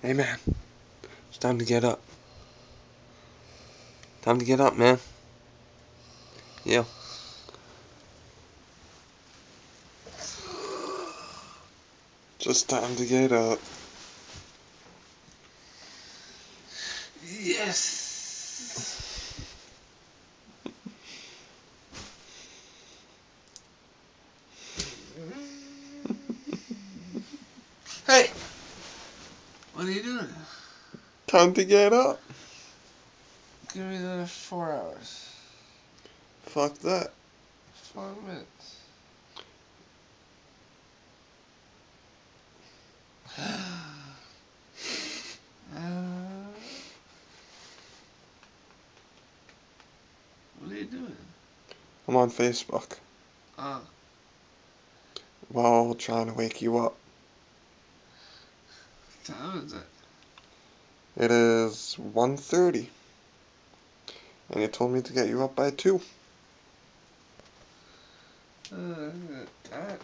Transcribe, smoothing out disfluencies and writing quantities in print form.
Hey man, it's time to get up. Time to get up, man. Yeah. Just time to get up. Yes. Hey, what are you doing? Time to get up. Give me the 4 hours. Fuck that. 4 minutes. What are you doing? I'm on Facebook. Oh. Well, trying to wake you up. What time is it? It is 1:30. And you told me to get you up by 2. That, yeah.